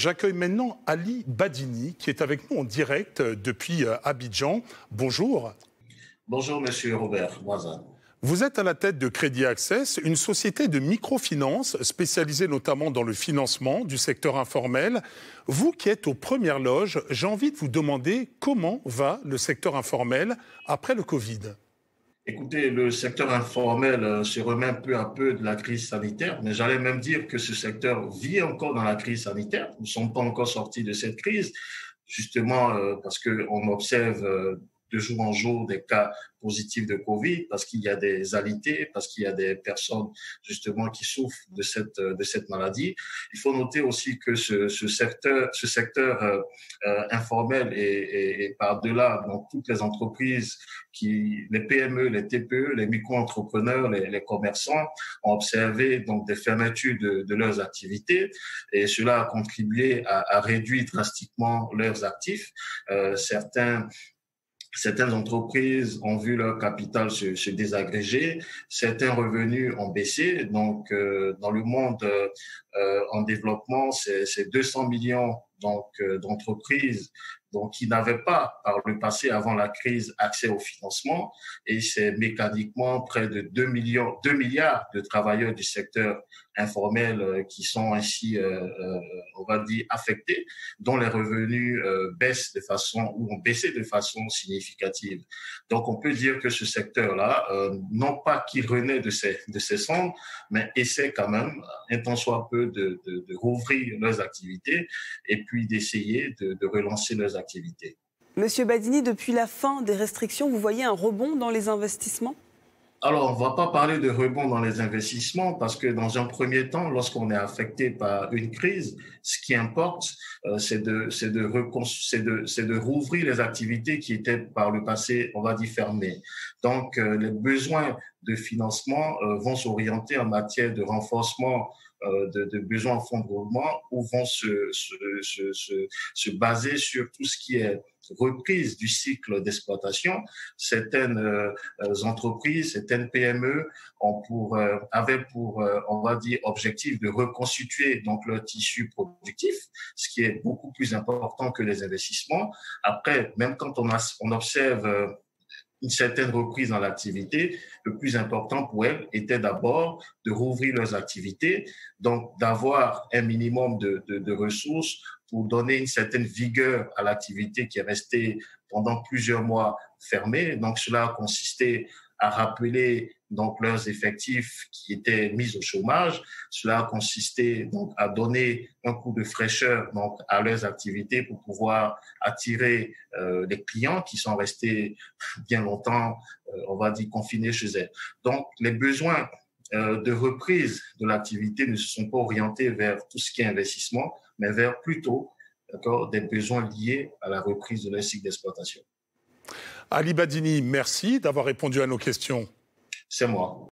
J'accueille maintenant Ali Badini, qui est avec nous en direct depuis Abidjan. Bonjour. Bonjour, monsieur Robert Moisin. Vous êtes à la tête de Crédit Access, une société de microfinance spécialisée notamment dans le financement du secteur informel. Vous qui êtes aux premières loges, j'ai envie de vous demander comment va le secteur informel après le Covid. Écoutez, le secteur informel se remet peu à peu de la crise sanitaire, mais j'allais même dire que ce secteur vit encore dans la crise sanitaire. Nous ne sommes pas encore sortis de cette crise, justement parce qu'on observe de jour en jour des cas positifs de Covid, parce qu'il y a des alités, parce qu'il y a des personnes justement qui souffrent de cette maladie. Il faut noter aussi que ce secteur informel et par-delà, donc toutes les entreprises, les PME, les TPE, les micro-entrepreneurs, les commerçants ont observé donc des fermetures de leurs activités et cela a contribué à réduire drastiquement leurs actifs. Certaines entreprises ont vu leur capital se désagréger, certains revenus ont baissé. Donc, dans le monde en développement, c'est 200 millions d'entreprises qui n'avaient pas, par le passé, avant la crise, accès au financement. Et c'est mécaniquement près de 2 milliards de travailleurs du secteur informel qui sont ainsi, on va dire, affectés, dont les revenus baissent de façon ou ont baissé de façon significative. Donc, on peut dire que ce secteur-là, non pas qu'il renaît de ses cendres, mais essaie quand même, un tant soit peu, de rouvrir leurs activités et puis d'essayer de relancer leurs activités. Monsieur Badini, depuis la fin des restrictions, vous voyez un rebond dans les investissements ? Alors, on ne va pas parler de rebond dans les investissements parce que dans un premier temps, lorsqu'on est affecté par une crise, ce qui importe, c'est de rouvrir les activités qui étaient par le passé, on va dire, fermées. Donc, les besoins de financement vont s'orienter en matière de renforcement de besoins en fonds de roulement ou vont se baser sur tout ce qui est reprise du cycle d'exploitation. Certaines entreprises, certaines PME avaient pour, on va dire, objectif de reconstituer donc leur tissu productif, ce qui est beaucoup plus important que les investissements. Après, même quand on observe une certaine reprise dans l'activité, le plus important pour elles était d'abord de rouvrir leurs activités, donc d'avoir un minimum de ressources pour donner une certaine vigueur à l'activité qui est restée pendant plusieurs mois fermée. Donc cela a consisté à rappeler donc leurs effectifs qui étaient mis au chômage. Cela a consisté donc à donner un coup de fraîcheur donc à leurs activités pour pouvoir attirer les clients qui sont restés bien longtemps, on va dire, confinés chez eux. Donc les besoins de reprise de l'activité ne se sont pas orientés vers tout ce qui est investissement, mais vers plutôt des besoins liés à la reprise de leur cycle d'exploitation. Ali Badini, merci d'avoir répondu à nos questions. C'est moi.